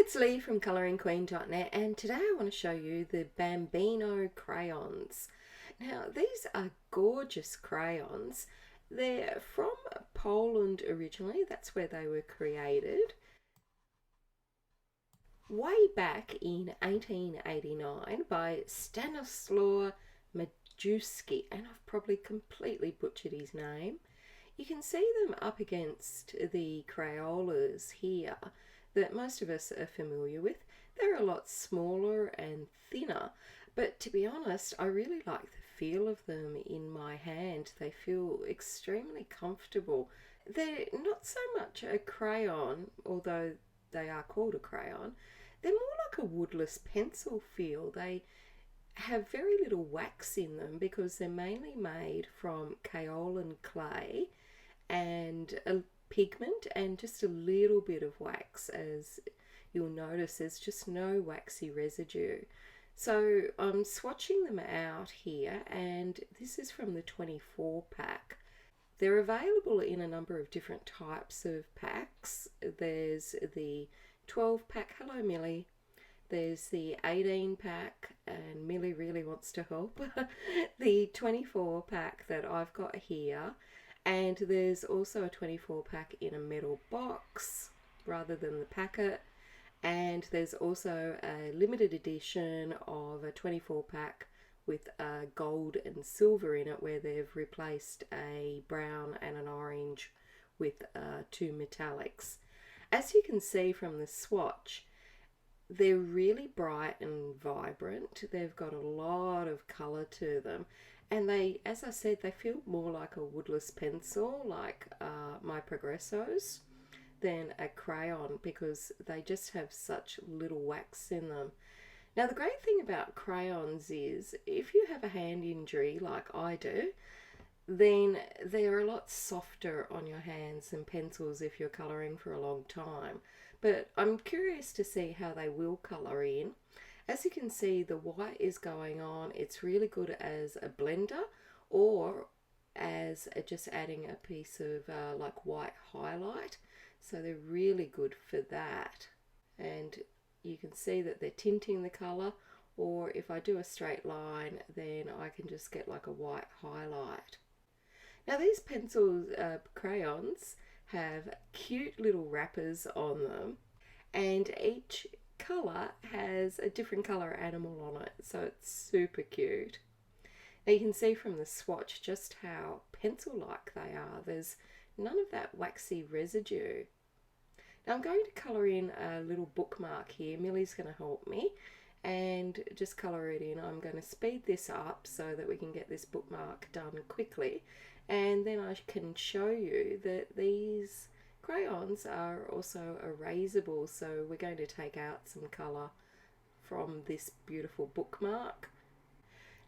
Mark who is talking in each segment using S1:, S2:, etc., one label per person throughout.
S1: It's Lee from ColouringQueen.net, and today I want to show you the Bambino crayons. Now these are gorgeous crayons. They're from Poland originally, that's where they were created. Way back in 1889 by Stanislaw Majewski, and I've probably completely butchered his name. You can see them up against the Crayolas here that most of us are familiar with. They're a lot smaller and thinner, but to be honest, I really like the feel of them in my hand. They feel extremely comfortable. They're not so much a crayon, although they are called a crayon. They're more like a woodless pencil feel. They have very little wax in them because they're mainly made from kaolin clay and a pigment and just a little bit of wax. As you'll notice, there's just no waxy residue. So I'm swatching them out here, and this is from the 24 pack. They're available in a number of different types of packs. There's the 12 pack, hello Millie. There's the 18 pack, and Millie really wants to help. The 24 pack that I've got here, and there's also a 24 pack in a metal box rather than the packet, and there's also a limited edition of a 24 pack with gold and silver in it, where they've replaced a brown and an orange with two metallics. As you can see from the swatch, they're really bright and vibrant. They've got a lot of colour to them, and they, as I said, they feel more like a woodless pencil, like my Progressos, than a crayon, because they just have such little wax in them. Now the great thing about crayons is, if you have a hand injury like I do, then they're a lot softer on your hands than pencils if you're colouring for a long time. But I'm curious to see how they will colour in. As you can see, the white is going on. It's really good as a blender, or as just adding a piece of like white highlight. So they're really good for that. And you can see that they're tinting the colour, or if I do a straight line, then I can just get like a white highlight. Now these pencil crayons have cute little wrappers on them, and each colour has a different colour animal on it, so it's super cute. Now you can see from the swatch just how pencil-like they are. There's none of that waxy residue. Now I'm going to colour in a little bookmark here. Millie's going to help me and just colour it in. I'm going to speed this up so that we can get this bookmark done quickly, and then I can show you that these crayons are also erasable, so we're going to take out some colour from this beautiful bookmark.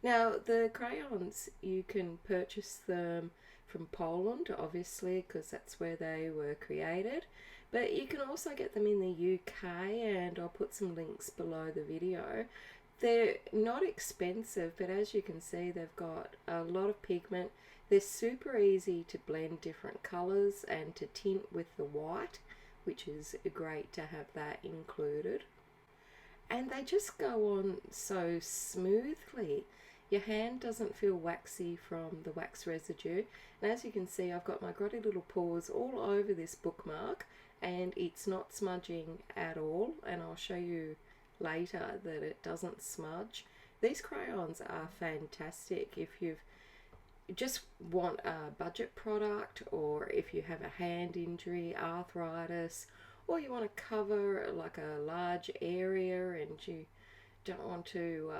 S1: Now the crayons, you can purchase them from Poland, obviously, because that's where they were created, but you can also get them in the UK, and I'll put some links below the video. They're not expensive, but as you can see, they've got a lot of pigment. They're super easy to blend different colours and to tint with the white, which is great to have that included. And they just go on so smoothly. Your hand doesn't feel waxy from the wax residue. And as you can see, I've got my grotty little paws all over this bookmark, and it's not smudging at all. And I'll show you later that it doesn't smudge. These crayons are fantastic if you've just want a budget product, or if you have a hand injury, arthritis, or you want to cover like a large area and you don't want to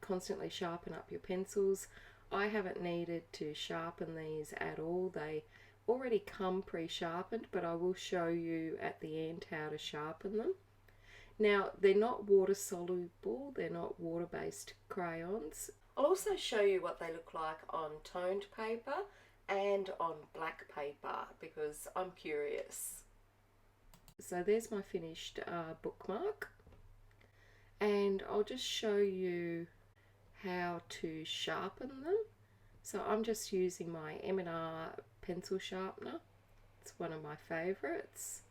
S1: constantly sharpen up your pencils. I haven't needed to sharpen these at all. They already come pre-sharpened, but I will show you at the end how to sharpen them. Now they're not water soluble, they're not water-based crayons. I'll also show you what they look like on toned paper and on black paper, because I'm curious. So there's my finished bookmark, and I'll just show you how to sharpen them. So I'm just using my M&R pencil sharpener. It's one of my favourites.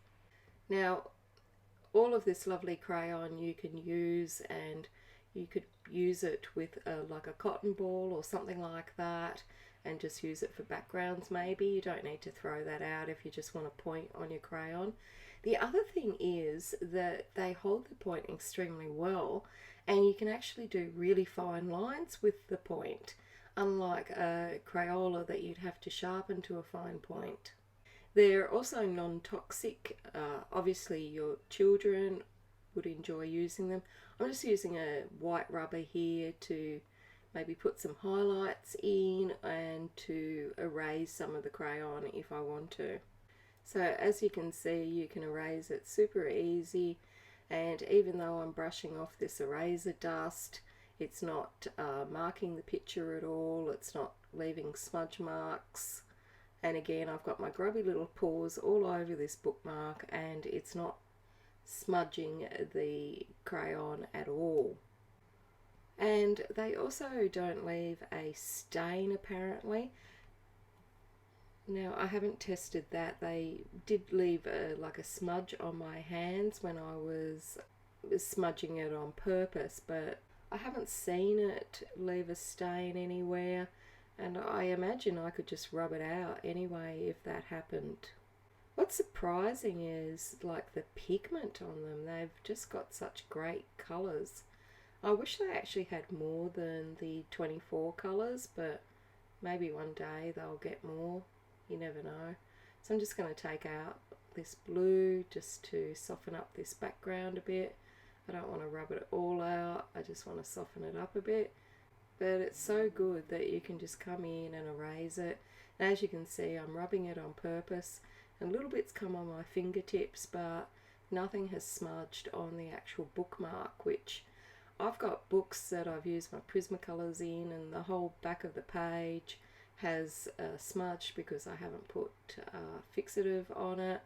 S1: Now all of this lovely crayon you can use, and you could use it with like a cotton ball or something like that, and just use it for backgrounds maybe. You don't need to throw that out if you just want to point on your crayon. The other thing is that they hold the point extremely well, and you can actually do really fine lines with the point, unlike a Crayola that you'd have to sharpen to a fine point. They're also non-toxic. Obviously your children would enjoy using them. I'm just using a white rubber here to maybe put some highlights in and to erase some of the crayon if I want to. So as you can see, you can erase it super easy, and even though I'm brushing off this eraser dust, it's not marking the picture at all, it's not leaving smudge marks. And again, I've got my grubby little paws all over this bookmark, and it's not smudging the crayon at all. And they also don't leave a stain apparently. Now I haven't tested that. They did leave like a smudge on my hands when I was smudging it on purpose, but I haven't seen it leave a stain anywhere, and I imagine I could just rub it out anyway if that happened. What's surprising is like the pigment on them. They've just got such great colours. I wish they actually had more than the 24 colours, but maybe one day they'll get more. You never know. So I'm just going to take out this blue just to soften up this background a bit. I don't want to rub it all out, I just want to soften it up a bit. But it's so good that you can just come in and erase it. And as you can see, I'm rubbing it on purpose, and little bits come on my fingertips, but nothing has smudged on the actual bookmark, which I've got books that I've used my Prismacolors in, and the whole back of the page has smudged because I haven't put fixative on it,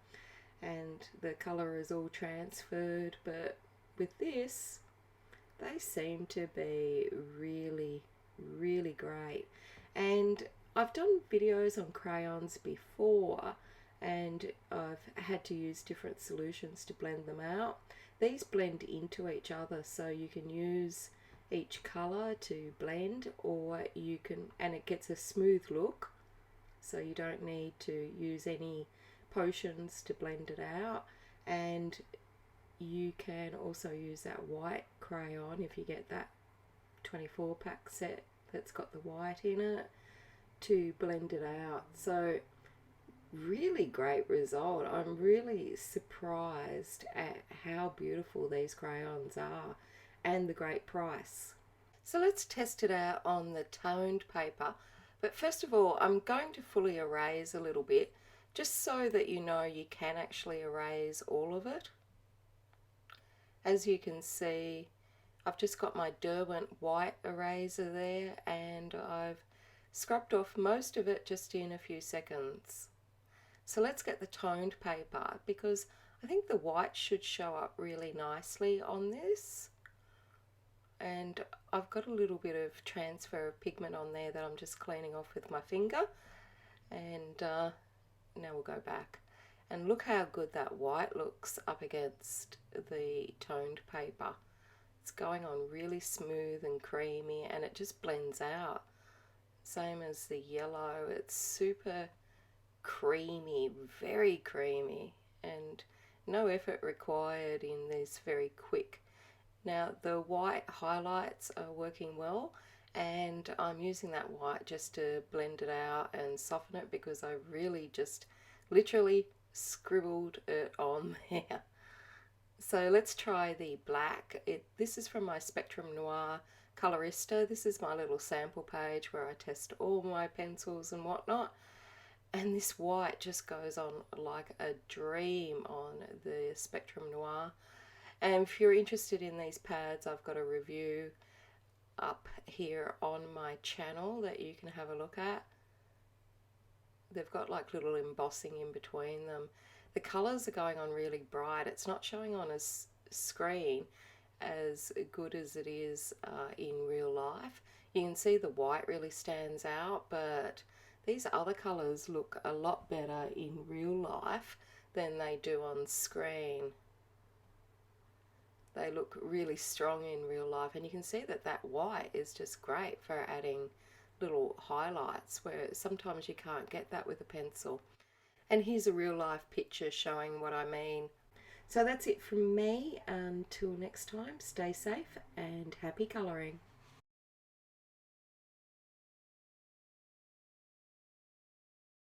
S1: and the colour is all transferred. But with this, they seem to be really, really great. And I've done videos on crayons before, and I've had to use different solutions to blend them out. These blend into each other, so you can use each colour to blend, or you can, and it gets a smooth look, so you don't need to use any potions to blend it out. And you can also use that white crayon if you get that 24 pack set that's got the white in it to blend it out. So really great result. I'm really surprised at how beautiful these crayons are and the great price. So let's test it out on the toned paper. But first of all, I'm going to fully erase a little bit, just so that you know you can actually erase all of it. As you can see, I've just got my Derwent white eraser there, and I've scrubbed off most of it just in a few seconds. So let's get the toned paper, because I think the white should show up really nicely on this. And I've got a little bit of transfer of pigment on there that I'm just cleaning off with my finger. And now we'll go back. And look how good that white looks up against the toned paper. It's going on really smooth and creamy, and it just blends out. Same as the yellow, it's super creamy, very creamy, and no effort required in this very quick. Now the white highlights are working well, and I'm using that white just to blend it out and soften it, because I really just literally scribbled it on there. So let's try the black. This is from my Spectrum Noir Colorista. This is my little sample page where I test all my pencils and whatnot. And this white just goes on like a dream on the Spectrum Noir. And if you're interested in these pads, I've got a review up here on my channel that you can have a look at. They've got like little embossing in between them. The colours are going on really bright. It's not showing on a screen as good as it is in real life. You can see the white really stands out, but these other colours look a lot better in real life than they do on screen. they look really strong in real life, and you can see that that white is just great for adding little highlights where sometimes you can't get that with a pencil. And here's a real life picture showing what I mean. So that's it from me. Until next time, stay safe and happy colouring.